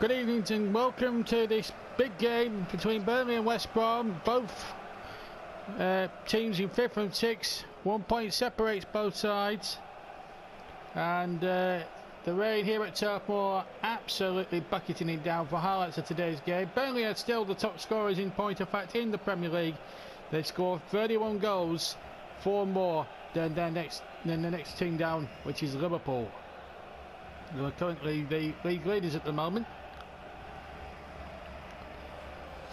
Good evening and welcome to this big game between Burnley and West Brom. Both teams in 5th and 6th. 1 point separates both sides. And the rain here at Turf Moor absolutely bucketing it down for highlights of today's game. Burnley are still the top scorers in point of fact in the Premier League. They scored 31 goals, 4 more than the next team down, which is Liverpool. They are currently the league leaders at the moment.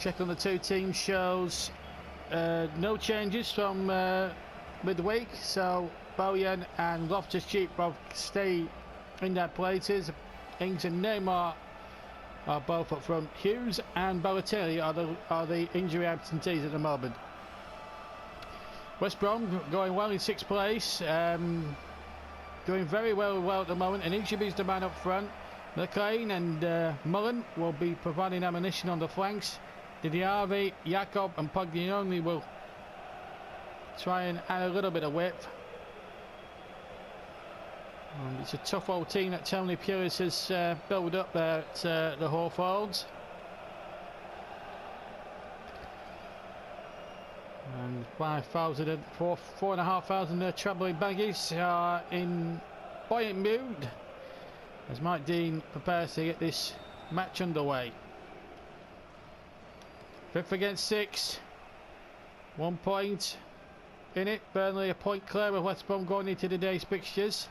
Check on the two teams shows no changes from midweek, so Bojan and Loftus-Cheek both stay in their places. Ings and Neymar are both up front. Hughes and Balotelli are the injury absentees at the moment. West Brom going well in 6th place, doing very well at the moment, and Ichibi's the man up front. McLean and Mullen will be providing ammunition on the flanks. Didiaby, Jacob and Puglioni will try and add a little bit of width. It's a tough old team that Tony Pulis has built up there at the Hawthorns. And 4,500 travelling Baggies are in buoyant mood as Mike Dean prepares to get this match underway. 5th against 6th, 1 point in it. Burnley a point clear of West Brom going into today's fixtures.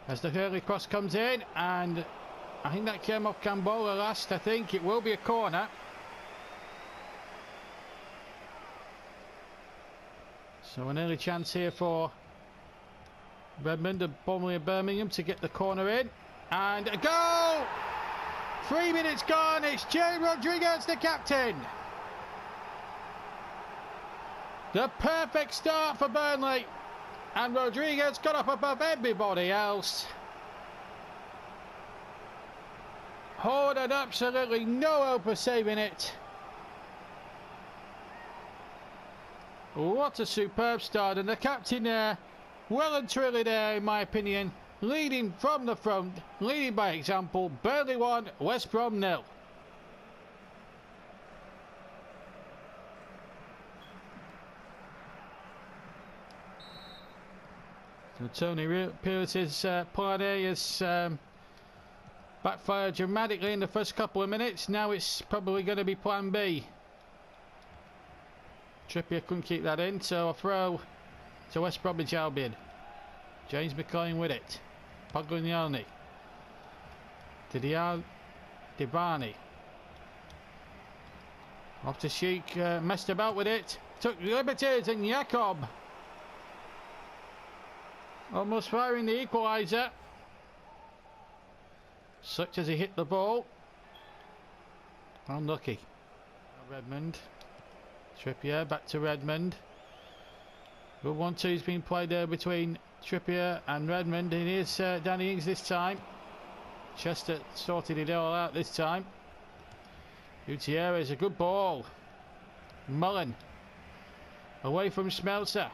As the early cross comes in, and I think that came off Cambola last. I think it will be a corner. So an early chance here for Redmond and Burnley and Birmingham to get the corner in. And a goal! 3 minutes gone, it's Jay Rodriguez, the captain. The perfect start for Burnley. And Rodriguez got up above everybody else. Horde had absolutely no hope of saving it. What a superb start, and the captain there, well and truly there in my opinion, leading from the front, leading by example. Burnley 1, West Brom 0. So Tony Pulis' plan A has backfired dramatically in the first couple of minutes. Now it's probably going to be plan B. Trippier couldn't keep that in, so a throw to West Bromwich Albion. James McLean with it. Puglioni. Divani. Loftus-Cheek messed about with it. Took liberties, and Jacob almost firing the equaliser. Such as he hit the ball. Unlucky. Redmond. Trippier back to Redmond. Good 1-2's been played there between Trippier and Redmond. It is Danny Ings this time. Chester sorted it all out this time. Gutierrez, a good ball. Mullen away from Smeltzer.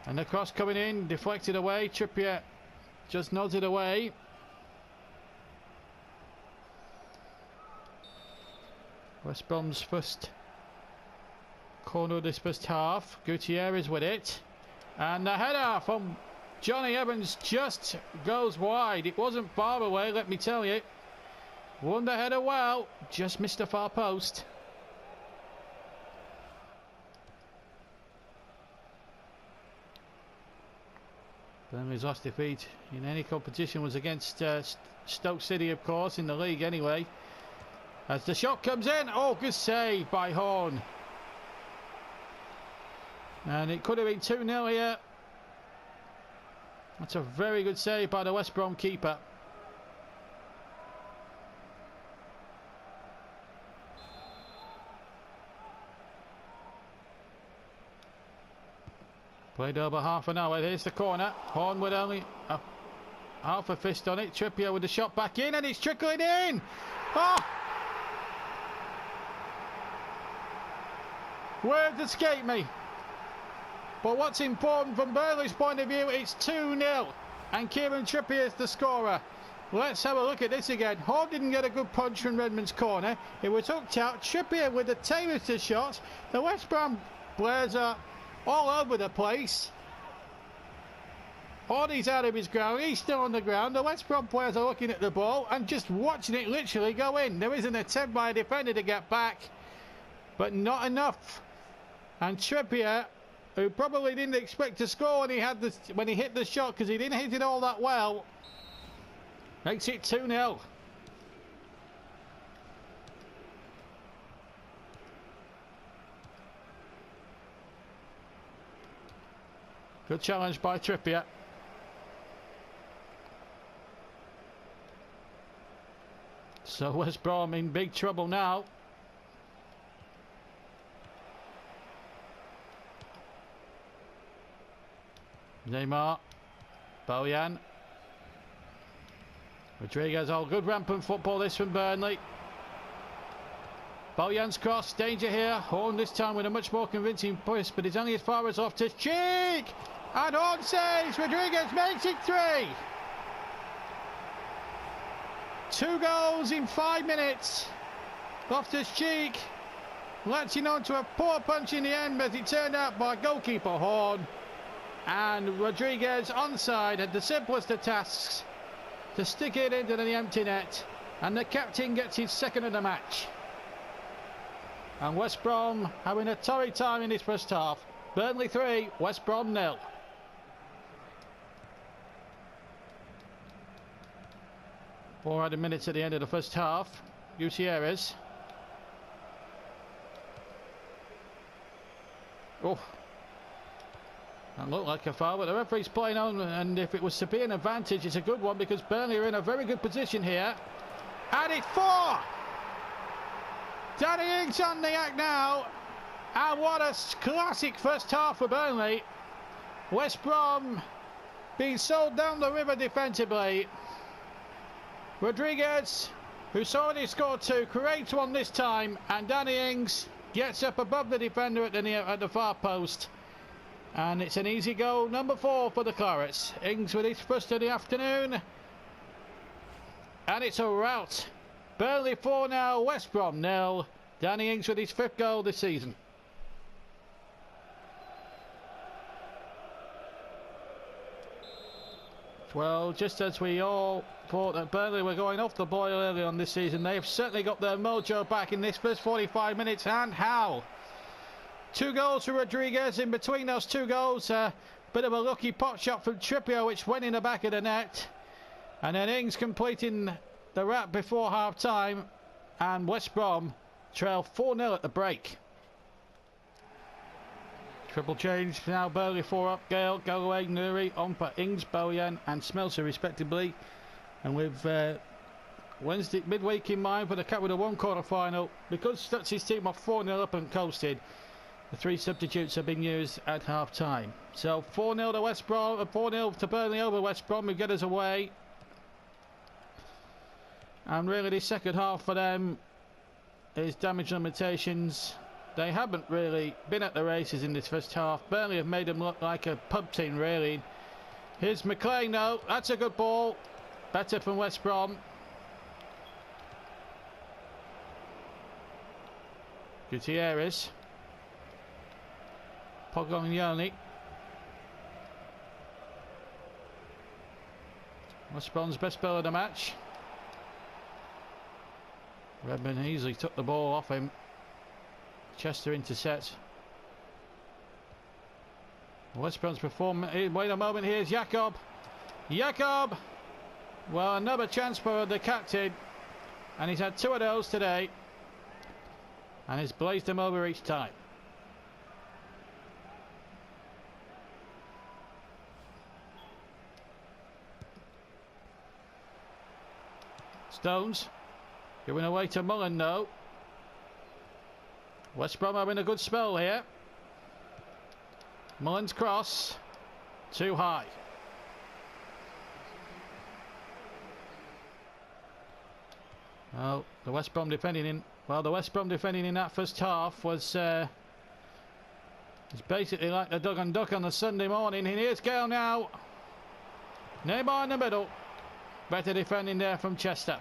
And the cross coming in, deflected away. Trippier just nodded away. West Brom's first corner of this first half. Gutierrez with it. And the header from Johnny Evans just goes wide. It wasn't far away, let me tell you. Won the header well, just missed the far post. Burnley's last defeat in any competition was against Stoke City, of course, in the league anyway. As the shot comes in, oh, good save by Horn. And it could have been 2-0 here. That's a very good save by the West Brom keeper. Played over half an hour. Here's the corner. Horn with only half a fist on it. Trippier with the shot back in, and it's trickling in. Oh! Words escape me. But what's important from Burnley's point of view, it's 2-0. And Kieran Trippier is the scorer. Let's have a look at this again. Hall didn't get a good punch from Redmond's corner. It was hooked out. Trippier with the tailors to shots. The West Brom players are all over the place. Hardy's out of his ground. He's still on the ground. The West Brom players are looking at the ball and just watching it literally go in. There is an attempt by a defender to get back, but not enough. And Trippier, who probably didn't expect to score when he hit the shot, because he didn't hit it all that well, makes it 2-0. Good challenge by Trippier. So West Brom in big trouble now. Neymar, Bojan, Rodriguez. All good rampant football this from Burnley. Bojan's cross, danger here. Horn this time with a much more convincing push, but it's only as far as Loftus-Cheek. And Horn saves. Rodriguez makes it 3. 2 goals in 5 minutes. Loftus-Cheek latching on to a poor punch in the end, as it turned out, by goalkeeper Horn. And Rodriguez onside had the simplest of tasks to stick it into the empty net. And the captain gets his second of the match. And West Brom having a torrid time in this first half. Burnley 3, West Brom 0. 400 minutes at the end of the first half. Gutierrez. Oh, that looked like a foul, but the referee's playing on, and if it was to be an advantage, it's a good one, because Burnley are in a very good position here. And it's 4! Danny Ings on the act now, and what a classic first half for Burnley. West Brom being sold down the river defensively. Rodriguez, who's already scored 2, creates one this time, and Danny Ings gets up above the defender at the far post. And it's an easy goal, number 4 for the Clarets. Ings with his first of the afternoon. And it's a rout. Burnley 4 now, West Brom 0. Danny Ings with his 5th goal this season. Well, just as we all thought that Burnley were going off the boil early on this season, they've certainly got their mojo back in this first 45 minutes, and how? 2 goals for Rodriguez. In between those 2 goals, a bit of a lucky pot shot from Trippier, which went in the back of the net. And then Ings completing the wrap before half-time, and West Brom trail 4-0 at the break. Triple change now. Burnley 4 up. Gale, Galloway, Nuri on for Ings, Bojan and Smelser respectively. And with Wednesday midweek in mind for the Cup with a 1 quarter final, because that's his team off 4-0 up and coasted, the 3 substitutes have been used at half time. So 4-0 to West Brom, 4-0 to Burnley over West Brom, who get us away. And really the second half for them is damage limitations. They haven't really been at the races in this first half. Burnley have made them look like a pub team, really. Here's McLean though. That's a good ball. Better from West Brom. Gutierrez. Pogliani. West Brom's best ball of the match. Redmond easily took the ball off him. Chester intercepts. West Brom's performance. Wait a moment, here's Jakob. Jakob! Well, another chance for the captain. And he's had 2 of those today. And he's blazed them over each time. Stones. Giving away to Mullen though. West Brom having a good spell here. Mullen's cross. Too high. Well, the West Brom defending in that first half was it's basically like the Dug and Duck on a Sunday morning. And here's Gale now. Neymar in the middle. Better defending there from Chester.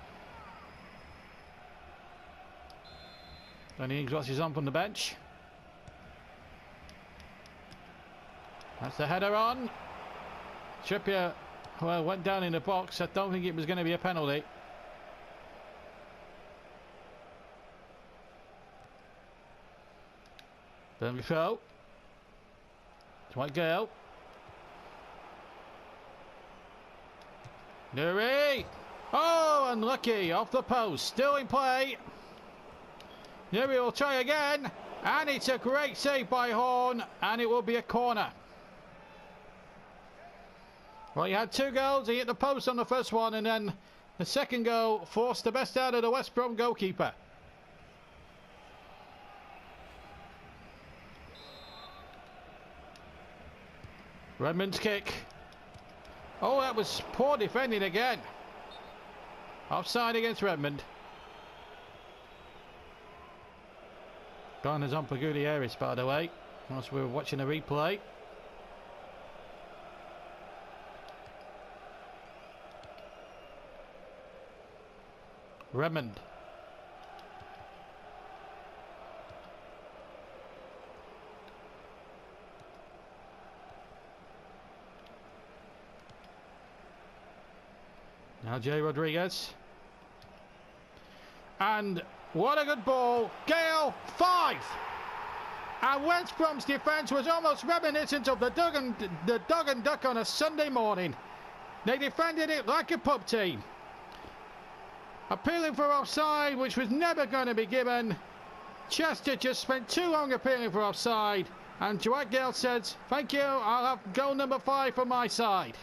Danny Ings watches on from the bench. That's the header on. Trippier, well, went down in the box. I don't think it was going to be a penalty. Burnley throw. Dwight Gale. Nuri! Oh, unlucky. Off the post. Still in play. Nuri will try again. And it's a great save by Horn. And it will be a corner. Well, he had 2 goals. He hit the post on the first one. And then the second goal forced the best out of the West Brom goalkeeper. Redmond's kick. Oh, that was poor defending again. Offside against Redmond. Garner's on for Gutierrez, by the way, whilst we were watching a replay. Redmond. Now Jay Rodriguez. And what a good ball. Gale, 5. And West Brom's defence was almost reminiscent of the dog and duck on a Sunday morning. They defended it like a pub team. Appealing for offside, which was never going to be given. Chester just spent too long appealing for offside. And Dwight Gale says, thank you, I'll have goal number 5 for my side.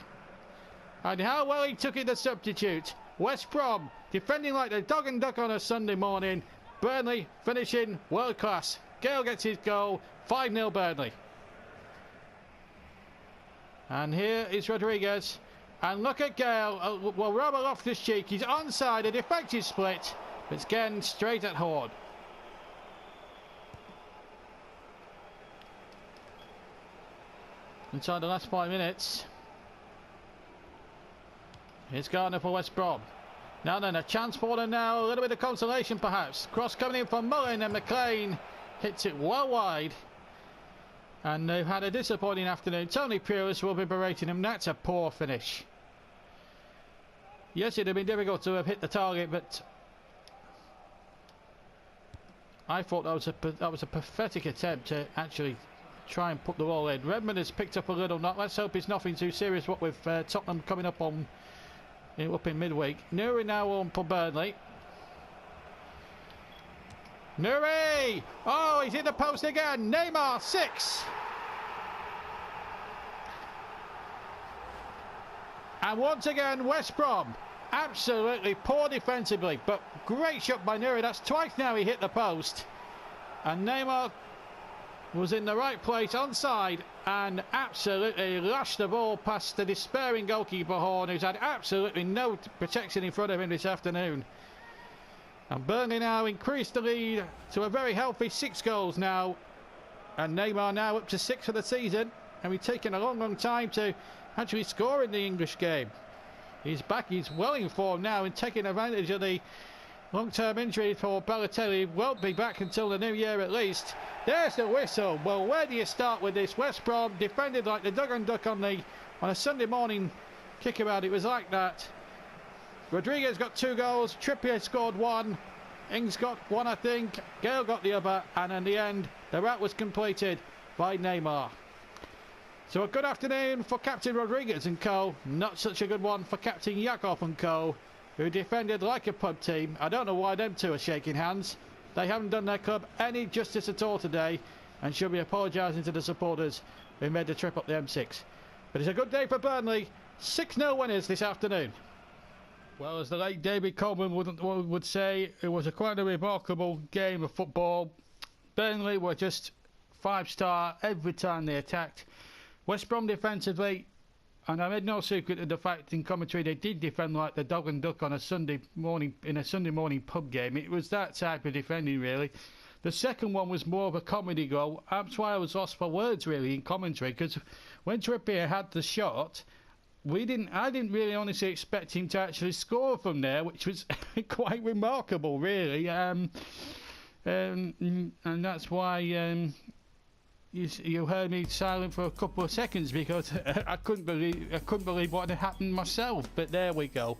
And how well he took it, the substitute. West Brom defending like the dog and duck on a Sunday morning. Burnley finishing world class. Gale gets his goal. 5-0 Burnley. And here is Rodriguez. And look at Gale. Well, Robert Loftus-Cheek. He's onside. A defective split. But it's again straight at Horn. Inside the last 5 minutes. Here's Gardner for West Brom. Now then, a chance for them now. A little bit of consolation perhaps. Cross coming in from Mullen, and McLean hits it well wide. And they've had a disappointing afternoon. Tony Pulis will be berating him. That's a poor finish. Yes, it'd have been difficult to have hit the target, but I thought that was a pathetic attempt to actually try and put the ball in. Redmond has picked up a little knock. Let's hope it's nothing too serious, what with Tottenham coming up in midweek. Nuri now on for Burnley. Nuri! Oh, he's hit the post again. Neymar, 6. And once again, West Brom absolutely poor defensively, but great shot by Nuri. That's twice now he hit the post. And Neymar was in the right place onside and absolutely lashed the ball past the despairing goalkeeper Horn, who's had absolutely no protection in front of him this afternoon. And Burnley now increased the lead to a very healthy 6 goals now, and Neymar now up to 6 for the season, and we've taken a long time to actually score in the English game. He's back, he's well in form now and taking advantage of the long-term injury for Balotelli. Won't be back until the new year at least. There's the whistle. Well, where do you start with this? West Brom defended like the dog and duck on a Sunday morning kickabout. It was like that. Rodriguez got 2 goals. Trippier scored 1. Ings got 1, I think. Gale got the other. And in the end, the rout was completed by Neymar. So a good afternoon for Captain Rodriguez and co. Not such a good one for Captain Yakov and co, who defended like a pub team. I don't know why them two are shaking hands. They haven't done their club any justice at all today, and should be apologising to the supporters who made the trip up the M6. But it's a good day for Burnley. 6-0 winners this afternoon. Well, as the late David Coleman would say, it was quite a remarkable game of football. Burnley were just 5-star every time they attacked. West Brom defensively, and I made no secret of the fact in commentary they did defend like the dog and duck on a Sunday morning, in a Sunday morning pub game. It was that type of defending really. The second one was more of a comedy goal. That's why I was lost for words really in commentary, because when Trippier had the shot, I didn't really honestly expect him to actually score from there, which was quite remarkable, really. And that's why you heard me silent for a couple of seconds, because I couldn't believe what had happened myself. But there we go.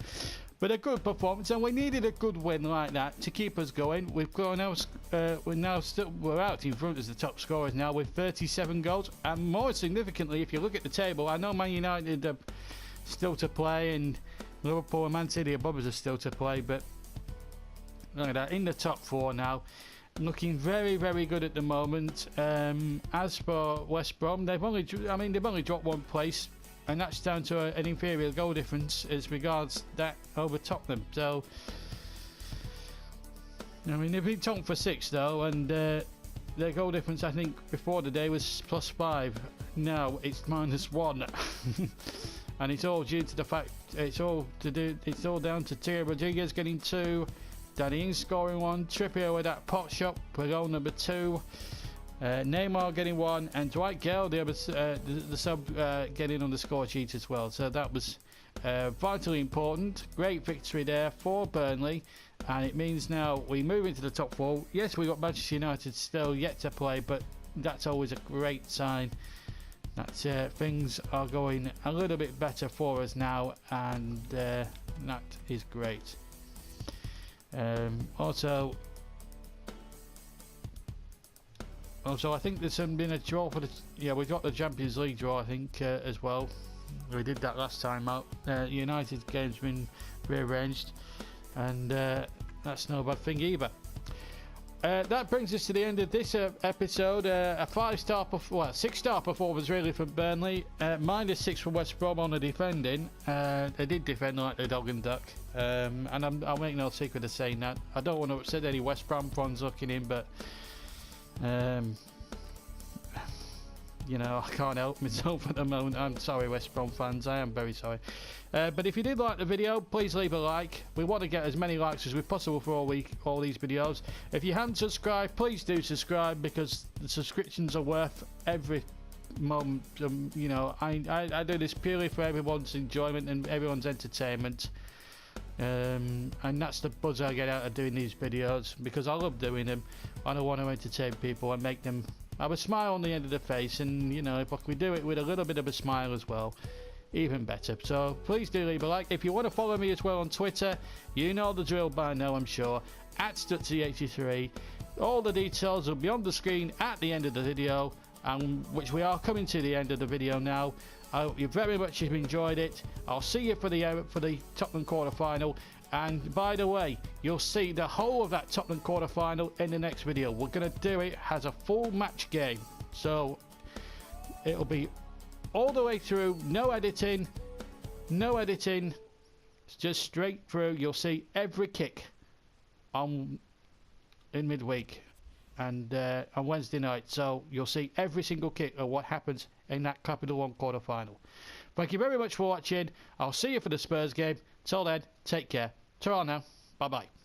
But a good performance, and we needed a good win like that to keep us going. We're out in front as the top scorers now with 37 goals, and more significantly, if you look at the table, I know Man United are still to play, and Liverpool and Man City above us are still to play, but look at that, in the top 4 now, looking very, very good at the moment. As for West Brom, they've only dropped 1 place. And that's down to an inferior goal difference as regards that over Tottenham. So, I mean, they've been top for 6 though, and their goal difference, I think, before the day was +5. Now it's -1, and it's all due to the fact it's all down to Tio Rodriguez getting 2, Danny Ings scoring 1, Trippier with that pot shot for goal number 2. Neymar getting 1, and Dwight Gale, the sub, getting on the score sheet as well. So that was vitally important. Great victory there for Burnley, and it means now we move into the top 4. Yes, we got Manchester United still yet to play, but that's always a great sign that things are going a little bit better for us now, and that is great. Also, I think there's been a draw for the... Yeah, we got the Champions League draw, I think, as well. We did that last time out. United game's been rearranged, and that's no bad thing either. That brings us to the end of this episode. A 6-star performance really from Burnley. -6 for West Brom on the defending. They did defend like the dog and duck. And I'll make no secret of saying that. I don't want to upset any West Brom fans looking in, but... you know, I can't help myself at the moment. I'm sorry, West Brom fans, I am very sorry. But if you did like the video, please leave a like. We want to get as many likes as we possible for all these videos. If you haven't subscribed, please do subscribe, because the subscriptions are worth every moment. You know, I do this purely for everyone's enjoyment and everyone's entertainment. And that's the buzz I get out of doing these videos, because I love doing them and I want to entertain people and make them have a smile on the end of the face. And you know, if we do it with a little bit of a smile as well, even better. So please do leave a like. If you want to follow me as well on Twitter, you know the drill by now, I'm sure, @Stutzy83. All the details will be on the screen at the end of the video, which we are coming to the end of the video now. I hope you very much have enjoyed it. I'll see you for the Tottenham quarter final. And by the way, you'll see the whole of that Tottenham quarter final in the next video. We're going to do it as a full match game, so it'll be all the way through, no editing, it's just straight through. You'll see every kick in midweek and on Wednesday night, so you'll see every single kick of what happens in that Capital One quarter final. Thank you very much for watching. I'll see you for the Spurs game. Till then, take care. Ta-ra now. Bye bye.